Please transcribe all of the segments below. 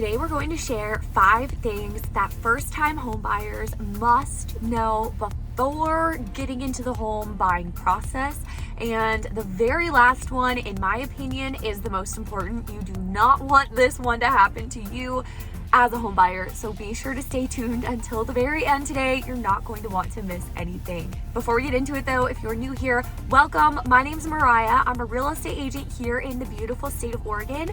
today we're going to share 5 things that first-time homebuyers must know before getting into the home buying process. And the very last one, in my opinion, is the most important. You do not want this one to happen to you as a home buyer, so be sure to stay tuned until the very end today. You're not going to want to miss anything. Before we get into it though, if you're new here, welcome. My name's Mariah. I'm a real estate agent here in the beautiful state of Oregon,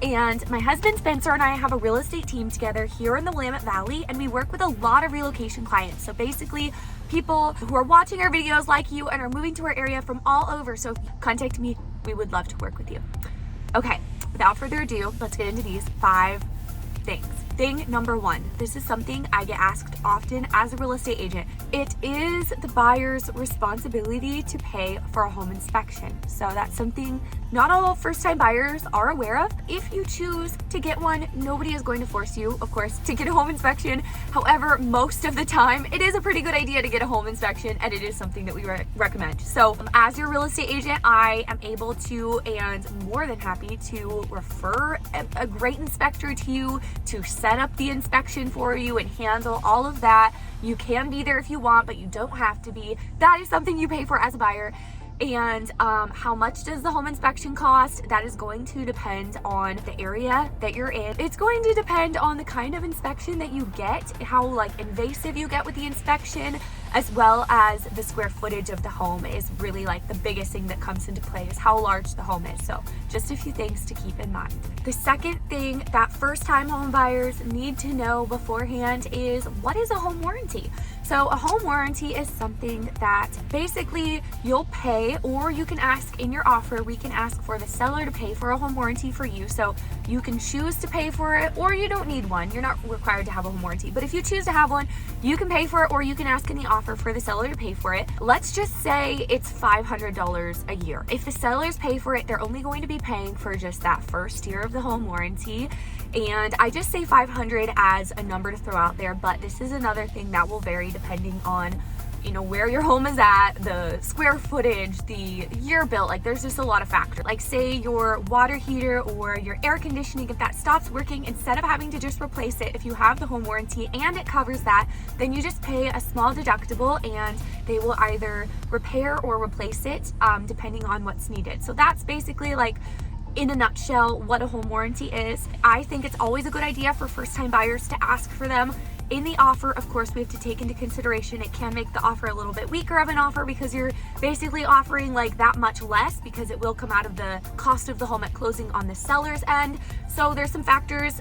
and my husband Spencer and I have a real estate team together here in the Willamette Valley, and we work with a lot of relocation clients. So basically people who are watching our videos like you and are moving to our area from all over. So if you contact me, we would love to work with you. Okay, without further ado, let's get into these 5 things. Thing number 1, this is something I get asked often as a real estate agent. It is the buyer's responsibility to pay for a home inspection. So that's something not all first-time buyers are aware of. If you choose to get one, nobody is going to force you, of course, to get a home inspection. However, most of the time, it is a pretty good idea to get a home inspection, and it is something that we recommend. So as your real estate agent, I am able to and more than happy to refer a great inspector to you to set up the inspection for you and handle all of that. You can be there if you want, but you don't have to be. That is something you pay for as a buyer. And how much does the home inspection cost? That is going to depend on the area that you're in. It's going to depend on the kind of inspection that you get, how invasive you get with the inspection, as well as the square footage of the home is really the biggest thing that comes into play, is how large the home is. So just a few things to keep in mind. The second thing that first-time home buyers need to know beforehand is, what is a home warranty? So a home warranty is something that basically you'll pay, or you can ask in your offer. We can ask for the seller to pay for a home warranty for you. So you can choose to pay for it, or you don't need one. You're not required to have a home warranty. But if you choose to have one, you can pay for it, or you can ask in the offer for the seller to pay for it. Let's just say it's $500 a year. If the sellers pay for it, they're only going to be paying for just that first year of the home warranty. And I just say 500 as a number to throw out there, but this is another thing that will vary depending on where your home is at, the square footage, the year built. There's just a lot of factors. Say your water heater or your air conditioning, if that stops working, instead of having to just replace it, if you have the home warranty and it covers that, then you just pay a small deductible and they will either repair or replace it depending on what's needed. So that's basically in a nutshell what a home warranty is. I think it's always a good idea for first-time buyers to ask for them in the offer. Of course, we have to take into consideration it can make the offer a little bit weaker of an offer because you're basically offering that much less, because it will come out of the cost of the home at closing on the seller's end. So there's some factors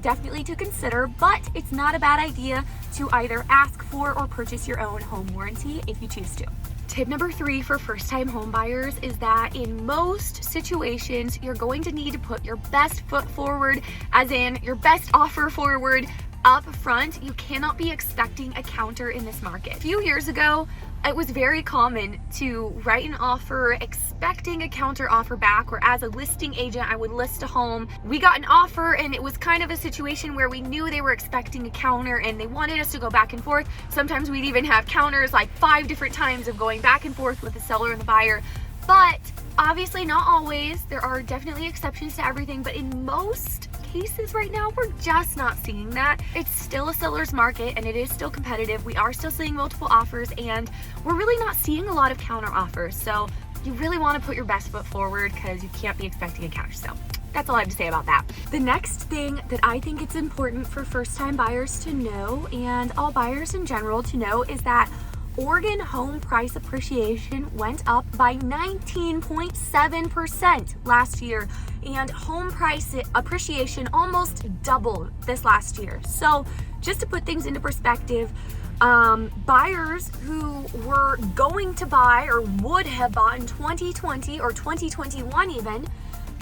definitely to consider, but it's not a bad idea to either ask for or purchase your own home warranty if you choose to. Tip number 3 for first-time home buyers is that in most situations, you're going to need to put your best foot forward, as in your best offer forward up front. You cannot be expecting a counter in this market. A few years ago, it was very common to write an offer expecting a counter offer back, or as a listing agent, I would list a home. We got an offer and it was kind of a situation where we knew they were expecting a counter and they wanted us to go back and forth. Sometimes we'd even have counters 5 different times of going back and forth with the seller and the buyer. But obviously not always. There are definitely exceptions to everything, but in most cases right now, we're just not seeing that. It's still a seller's market and it is still competitive. We are still seeing multiple offers and we're really not seeing a lot of counter offers. So you really want to put your best foot forward because you can't be expecting a counter. So that's all I have to say about that. The next thing that I think it's important for first-time buyers to know, and all buyers in general to know, is that Oregon home price appreciation went up by 19.7% last year, and home price appreciation almost doubled this last year. So just to put things into perspective, buyers who were going to buy or would have bought in 2020 or 2021 even,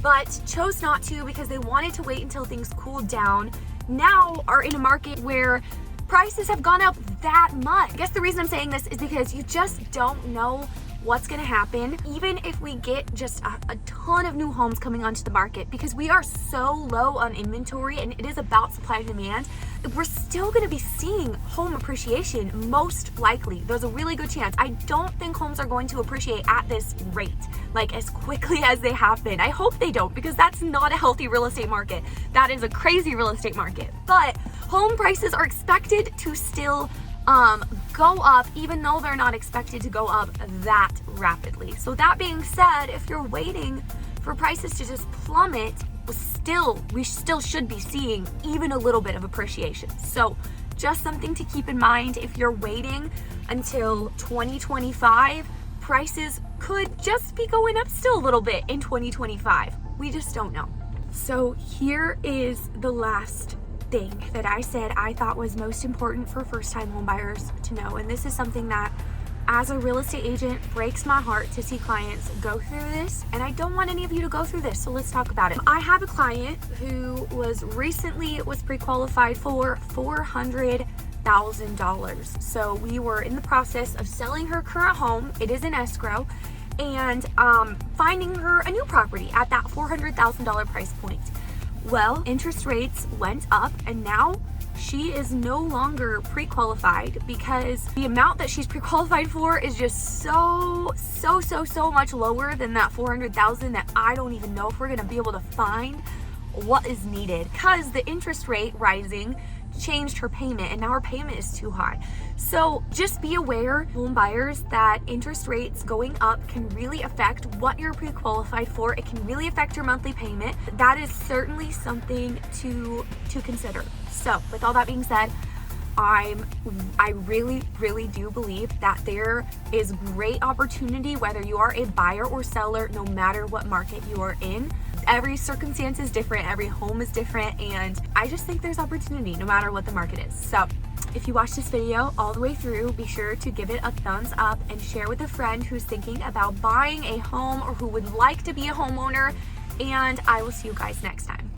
but chose not to because they wanted to wait until things cooled down, now are in a market where prices have gone up that much. I guess the reason I'm saying this is because you just don't know what's going to happen, even if we get just a ton of new homes coming onto the market, because we are so low on inventory and it is about supply and demand. We're still going to be seeing home appreciation, most likely. There's a really good chance. I don't think homes are going to appreciate at this rate. like as quickly as they have been. I hope they don't, because that's not a healthy real estate market. That is a crazy real estate market. But home prices are expected to still go up, even though they're not expected to go up that rapidly. So that being said, if you're waiting for prices to just plummet, we still should be seeing even a little bit of appreciation. So just something to keep in mind. If you're waiting until 2025, prices could just be going up still a little bit in 2025. We just don't know. So here is the last thing that I said I thought was most important for first-time home buyers to know. And this is something that, as a real estate agent, breaks my heart to see clients go through this, and I don't want any of you to go through this, so let's talk about it. I have a client who was pre-qualified for $400,000. So we were in the process of selling her current home, it is in escrow, and finding her a new property at that $400,000 price point. Well, interest rates went up, and now she is no longer pre-qualified because the amount that she's pre-qualified for is just so much lower than that $400,000 that I don't even know if we're gonna be able to find what is needed, because the interest rate rising changed her payment, and now her payment is too high. So just be aware, home buyers, that interest rates going up can really affect what you're pre-qualified for. It can really affect your monthly payment. That is certainly something to consider. So with all that being said, I really do believe that there is great opportunity, whether you are a buyer or seller, no matter what market you are in. Every circumstance is different, every home is different, and I just think there's opportunity no matter what the market is. So if you watched this video all the way through, be sure to give it a thumbs up and share with a friend who's thinking about buying a home or who would like to be a homeowner, and I will see you guys next time.